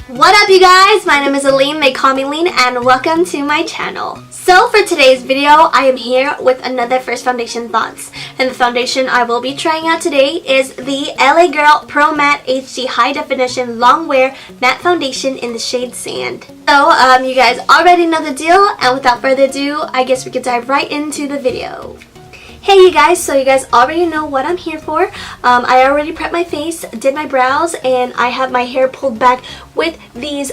What up you guys, my name is Allyn, they call me Lean, and welcome to my channel. So for today's video, I am here with another first foundation thoughts. And the foundation I will be trying out today is the LA Girl Pro Matte HD High Definition Long Wear Matte Foundation in the shade Sand. So you guys already know the deal, and without further ado, I guess we could dive right into the video. Hey you guys, so you guys already know what I'm here for. I already prepped my face, did my brows, and I have my hair pulled back with these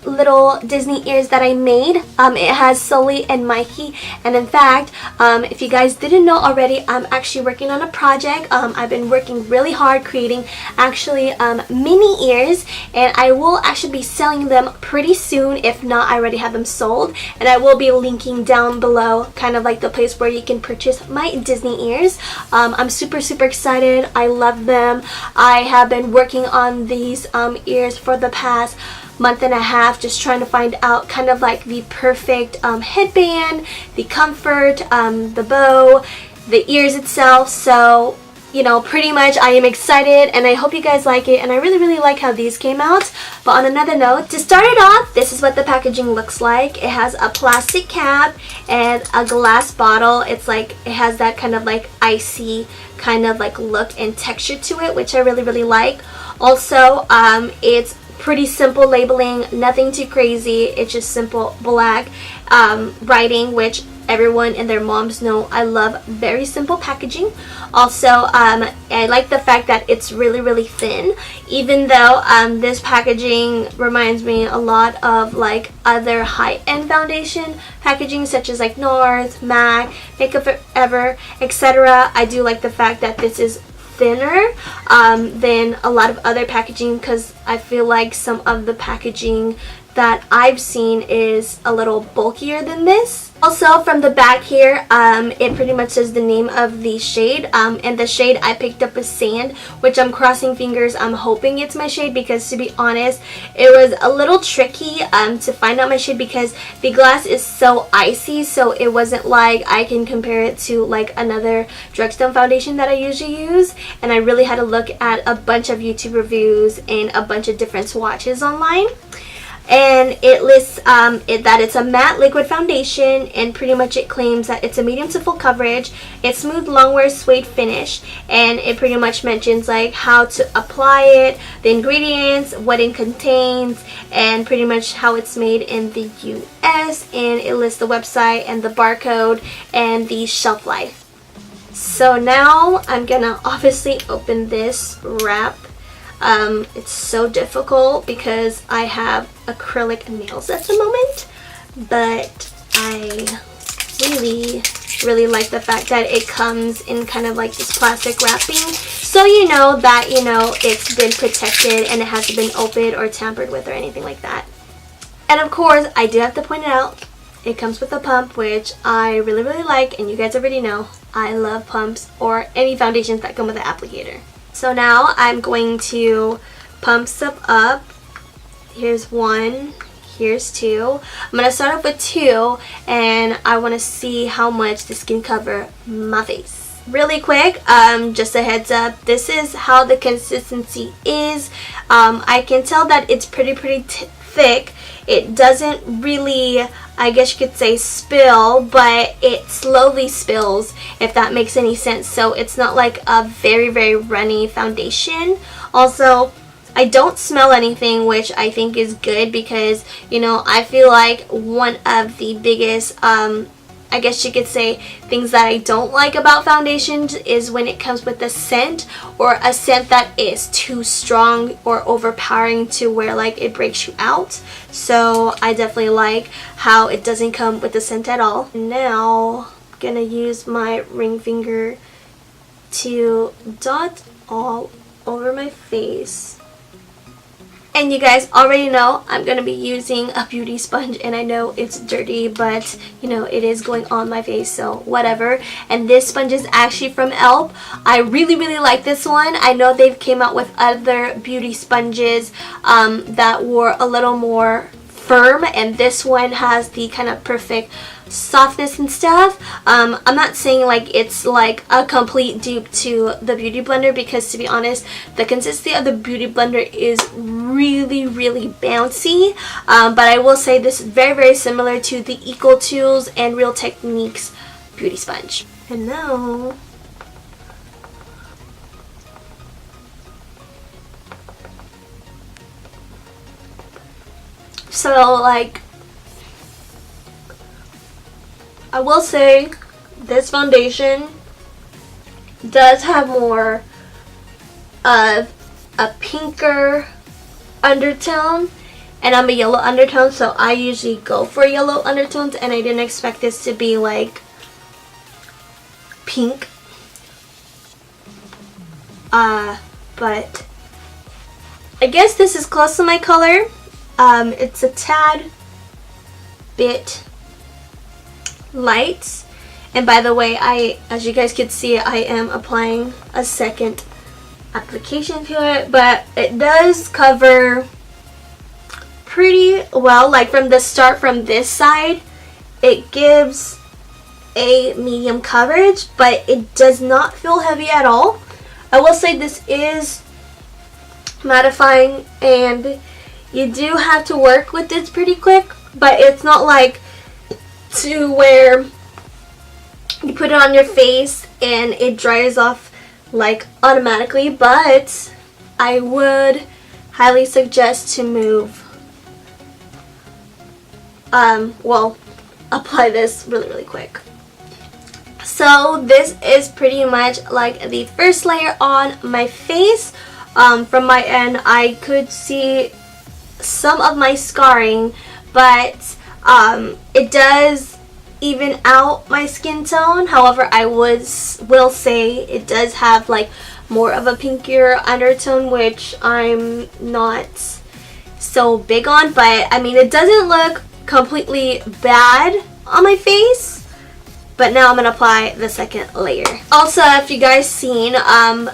little Disney ears that I made. It has Sully and Mikey, and in fact, if you guys didn't know already, I'm actually working on a project. I've been working really hard creating actually mini ears, and I will actually be selling them pretty soon. If not, I already have them sold, and I will be linking down below kind of like the place where you can purchase my Disney ears. I'm super excited. I love them. I have been working on these ears for the past month and a half, just trying to find out kind of like the perfect headband, the comfort, the bow, the ears itself. So you know, pretty much I am excited, and I hope you guys like it, and I really like how these came out. But on another note, to start it off, this is what the packaging looks like. It has a plastic cap and a glass bottle. It's like, it has that kind of like icy kind of like look and texture to it, which I really like. Also, it's pretty simple labeling, nothing too crazy. It's just simple black writing, which everyone and their moms know I love very simple packaging. Also, I like the fact that it's really thin, even though this packaging reminds me a lot of like other high-end foundation packaging such as like NARS, MAC, Makeup Forever, etc. I do like the fact that this is thinner than a lot of other packaging, because I feel like some of the packaging that I've seen is a little bulkier than this. Also, from the back here, it pretty much says the name of the shade, and the shade I picked up is Sand, which I'm crossing fingers. I'm hoping it's my shade, because to be honest, it was a little tricky to find out my shade, because the glass is so icy, so it wasn't like I can compare it to like another drugstore foundation that I usually use, and I really had to look at a bunch of YouTube reviews and a bunch of different swatches online. And it lists that it's a matte liquid foundation, and pretty much it claims that it's a medium to full coverage, it's smooth long wear suede finish, and it pretty much mentions like how to apply it, the ingredients, what it contains, and pretty much how it's made in the US, and it lists the website and the barcode and the shelf life. So now I'm gonna obviously open this wrap. It's so difficult because I have acrylic nails at the moment, but I really like the fact that it comes in kind of like this plastic wrapping, so you know that it's been protected and it hasn't been opened or tampered with or anything like that. And of course, I do have to point it out, it comes with a pump, which I really like, and you guys already know I love pumps or any foundations that come with an applicator. So now I'm going to pump some up. Here's one, here's two. I'm going to start off with two, and I want to see how much this can cover my face. Really quick, just a heads up, this is how the consistency is. I can tell that it's pretty thick. It doesn't really, I guess you could say, spill, but it slowly spills, if that makes any sense. So it's not like a very runny foundation. Also, I don't smell anything, which I think is good, because I feel like one of the biggest I guess you could say things that I don't like about foundations is when it comes with a scent, or a scent that is too strong or overpowering to where like it breaks you out. So I definitely like how it doesn't come with a scent at all. Now I'm gonna use my ring finger to dot all over my face. And you guys already know I'm going to be using a beauty sponge, and I know it's dirty, but it is going on my face, so whatever. And this sponge is actually from Elf. I really like this one. I know they've came out with other beauty sponges that were a little more firm, and this one has the kind of perfect softness and stuff. I'm not saying like it's like a complete dupe to the Beauty Blender, because to be honest, the consistency of the Beauty Blender is really, really bouncy. But I will say this is very, very similar to the Eco Tools and Real Techniques Beauty Sponge. And now, so like, I will say this foundation does have more of a pinker undertone, and I'm a yellow undertone, so I usually go for yellow undertones, and I didn't expect this to be like pink. But I guess this is close to my color. It's a tad bit light, and by the way, as you guys can see, I am applying a second application to it, but it does cover pretty well. Like from the start, from this side, it gives a medium coverage, but it does not feel heavy at all. I will say this is mattifying, and you do have to work with this pretty quick, but it's not like to where you put it on your face and it dries off like automatically. But I would highly suggest to move apply this really, really quick. So this is pretty much like the first layer on my face. From my end, I could see some of my scarring, but it does even out my skin tone. However, I will say it does have like more of a pinkier undertone, which I'm not so big on. But I mean, it doesn't look completely bad on my face. But now I'm going to apply the second layer. Also, if you guys seen,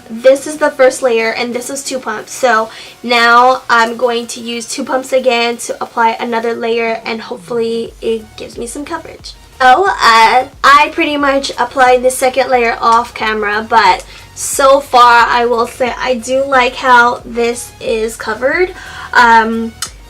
this is the first layer and this was 2 pumps. So now I'm going to use 2 pumps again to apply another layer, and hopefully it gives me some coverage. So I pretty much applied the second layer off camera, but so far I will say I do like how this is covered.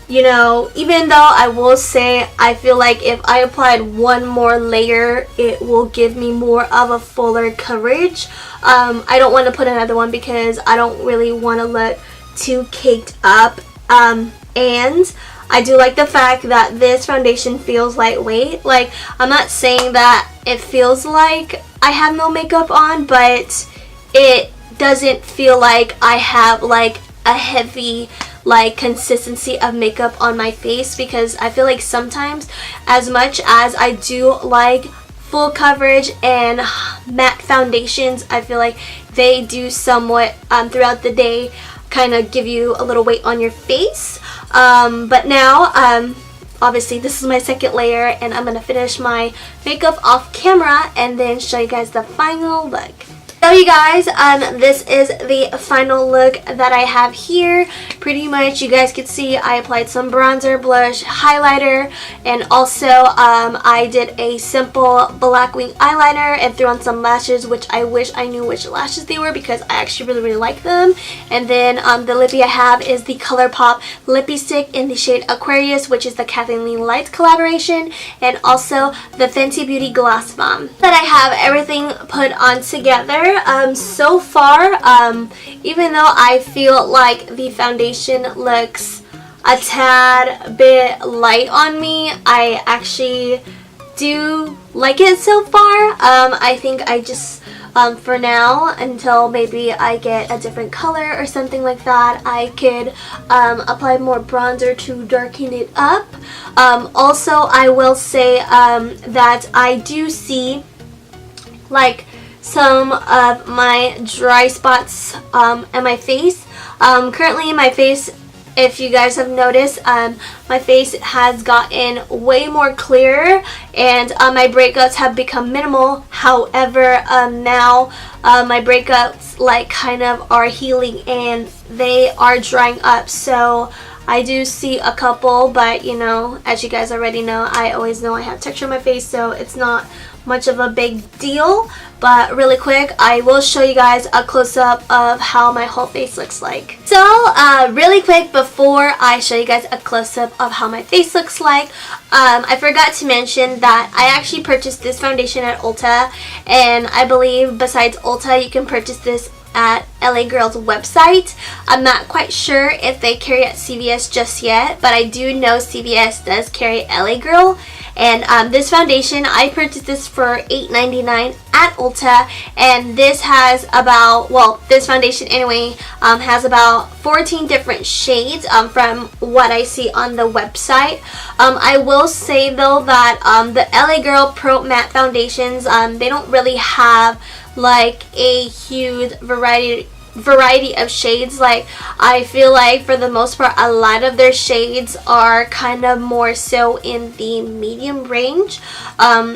You know, even though I will say I feel like if I applied one more layer, it will give me more of a fuller coverage. I don't want to put another one because I don't really want to look too caked up. And I do like the fact that this foundation feels lightweight. Like, I'm not saying that it feels like I have no makeup on, but it doesn't feel like I have like a heavy like consistency of makeup on my face, because I feel like sometimes, as much as I do like full coverage and matte foundations, I feel like they do somewhat throughout the day kind of give you a little weight on your face. But now obviously this is my second layer, and I'm gonna finish my makeup off camera and then show you guys the final look. So you guys, this is the final look that I have here. Pretty much, you guys can see I applied some bronzer, blush, highlighter, and also I did a simple black wing eyeliner and threw on some lashes, which I wish I knew which lashes they were because I actually really, really like them. And then the lippy I have is the ColourPop Lippy Stick in the shade Aquarius, which is the Kathleen Lights collaboration, and also the Fenty Beauty Gloss Bomb. That I have everything put on together. So far, even though I feel like the foundation looks a tad bit light on me, I actually do like it so far. I think I just, for now, until maybe I get a different color or something like that, I could apply more bronzer to darken it up. Also, I will say that I do see like some of my dry spots on my face. Currently my face, if you guys have noticed, my face has gotten way more clearer, and my breakouts have become minimal. However, now my breakouts like kind of are healing and they are drying up, so I do see a couple, but you know, as you guys already know, I always know I have texture on my face, so it's not much of a big deal. But really quick, I will show you guys a close-up of how my whole face looks like. So really quick, before I show you guys a close-up of how my face looks like, I forgot to mention that I actually purchased this foundation at Ulta, and I believe besides Ulta you can purchase this at LA Girl's website. I'm not quite sure if they carry at CVS just yet, but I do know CVS does carry LA Girl. And this foundation, I purchased this for $8.99 at Ulta, and this has about, well, this foundation anyway, has about 14 different shades from what I see on the website. I will say though that the LA Girl Pro Matte foundations, they don't really have like a huge variety of shades. Like, I feel like for the most part a lot of their shades are kind of more so in the medium range,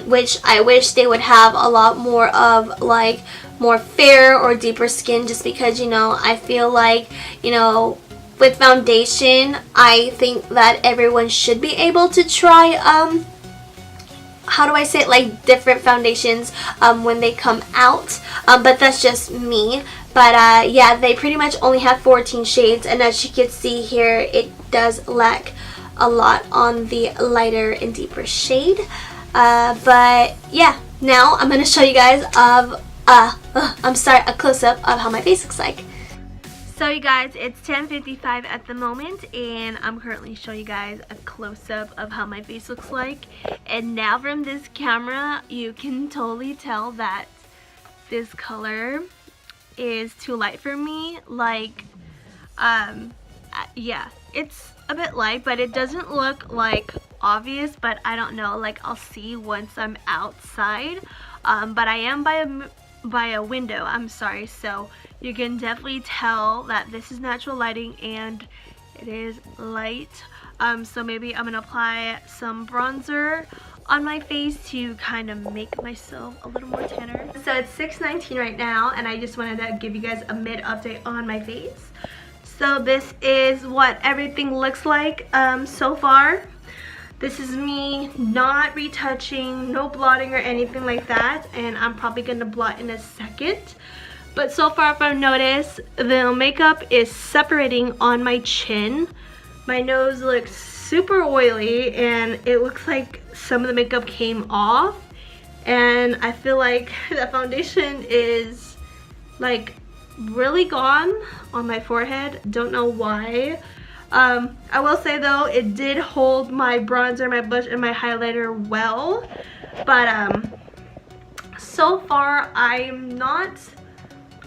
which I wish they would have a lot more of, like more fair or deeper skin, just because, you know, I feel like, you know, with foundation, I think that everyone should be able to try how do I say it, like different foundations when they come out, but that's just me. But yeah, they pretty much only have 14 shades, and as you can see here, it does lack a lot on the lighter and deeper shade. But yeah, now I'm gonna show you guys a close-up of how my face looks like. So you guys, it's 10:55 at the moment, and I'm currently showing you guys a close-up of how my face looks like. And now from this camera, you can totally tell that this color is too light for me. Like, yeah, it's a bit light, but it doesn't look like obvious, but I don't know, like I'll see once I'm outside. But I am by a window, I'm sorry, so you can definitely tell that this is natural lighting and it is light. So maybe I'm gonna apply some bronzer on my face to kind of make myself a little more tanner. So it's 6:19 right now, and I just wanted to give you guys a mid update on my face. So this is what everything looks like so far. This is me not retouching, no blotting or anything like that, and I'm probably gonna blot in a second. But so far, if I've noticed, the makeup is separating on my chin. My nose looks super oily, and it looks like some of the makeup came off. And I feel like the foundation is like really gone on my forehead. Don't know why. I will say though, it did hold my bronzer, my blush, and my highlighter well. But so far, I'm not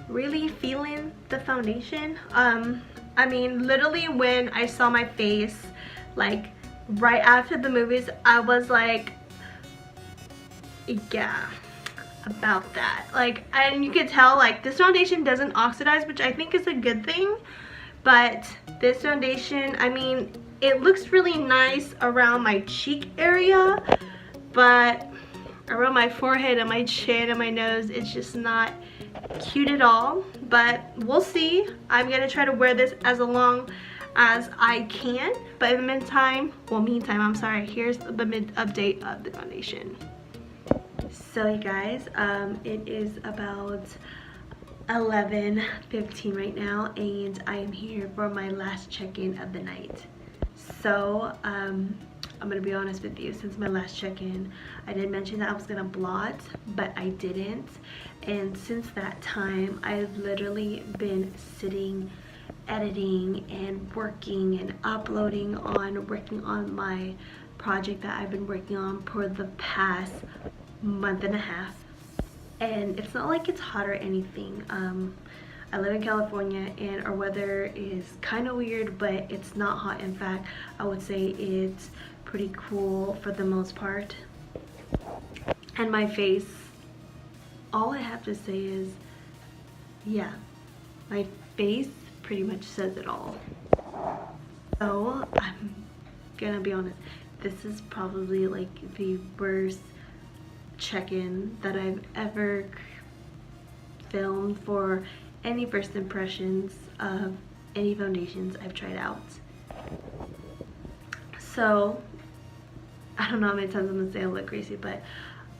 really feeling the foundation. I mean, literally when I saw my face, like right after the movies, I was like, yeah, about that. Like, and you could tell like this foundation doesn't oxidize, which I think is a good thing. But this foundation, I mean, it looks really nice around my cheek area, but around my forehead and my chin and my nose, it's just not cute at all. But we'll see. I'm gonna try to wear this as long as I can, but in the meantime, I'm sorry, here's the mid update of the foundation. So you guys, it is about 11:15 right now, and I am here for my last check-in of the night. So I'm gonna be honest with you, since my last check-in, I did mention that I was gonna blot, but I didn't. And since that time, I've literally been sitting, editing and working and uploading on, working on my project that I've been working on for the past month and a half. And it's not like it's hot or anything. I live in California and our weather is kind of weird, but it's not hot. In fact, I would say it's pretty cool for the most part. And my face, all I have to say is, yeah, my face pretty much says it all. So I'm gonna be honest, this is probably like the worst check-in that I've ever filmed for any first impressions of any foundations I've tried out. So, I don't know how many times I'm going to say I look crazy, but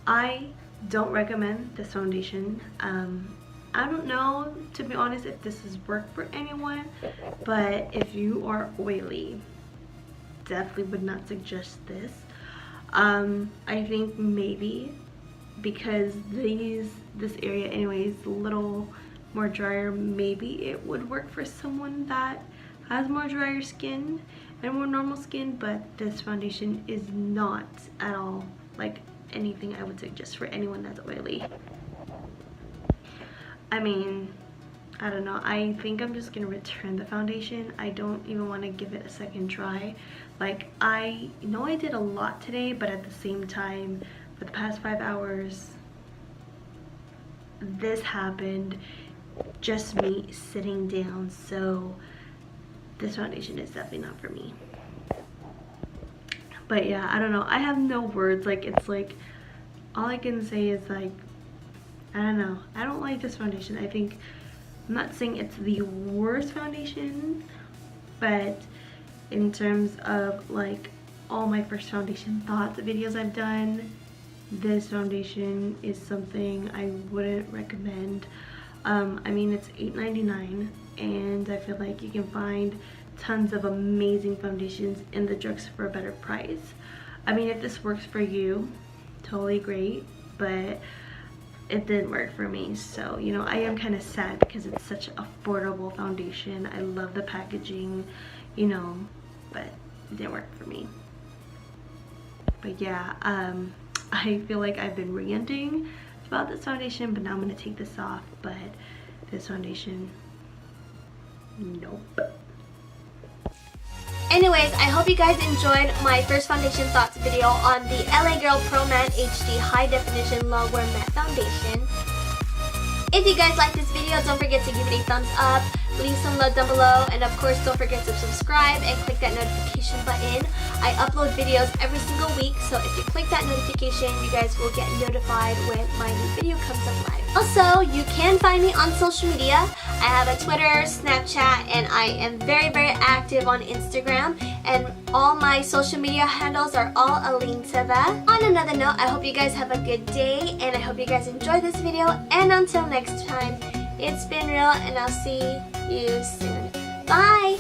I don't recommend this foundation. I don't know, to be honest, if this is work for anyone, but if you are oily, definitely would not suggest this. I think maybe because this area anyway is a little more drier, maybe it would work for someone that has more drier skin and more normal skin, but this foundation is not at all like anything I would suggest for anyone that's oily. I mean, I don't know, I think I'm just gonna return the foundation. I don't even want to give it a second try. Like, I know I did a lot today, but at the same time, for the past 5 hours, this happened, just me sitting down, so this foundation is definitely not for me. But yeah, I don't know, I have no words. Like, it's like, all I can say is like, I don't know, I don't like this foundation. I think, I'm not saying it's the worst foundation, but in terms of like all my first foundation thoughts videos I've done, this foundation is something I wouldn't recommend. I mean, it's $8.99 and I feel like you can find tons of amazing foundations in the drugstore for a better price. I mean, if this works for you, totally great, but it didn't work for me. So, you know, I am kind of sad because it's such an affordable foundation. I love the packaging, you know, but it didn't work for me. But yeah, I feel like I've been ranting about this foundation, but now I'm going to take this off. But this foundation, nope. Anyways, I hope you guys enjoyed my first foundation thoughts video on the LA Girl Pro Matte HD High Definition Long Wear Matte Foundation. If you guys like this video, don't forget to give it a thumbs up, leave some love down below, and of course don't forget to subscribe and click that notification button. I upload videos every single week, so if you click that notification, you guys will get notified when my new video comes up live. Also, you can find me on social media. I have a Twitter, Snapchat, and I am very, very active on Instagram. And all my social media handles are all Allyn Bernardo. On another note, I hope you guys have a good day, and I hope you guys enjoyed this video. And until next time, it's been real, and I'll see you soon. Bye!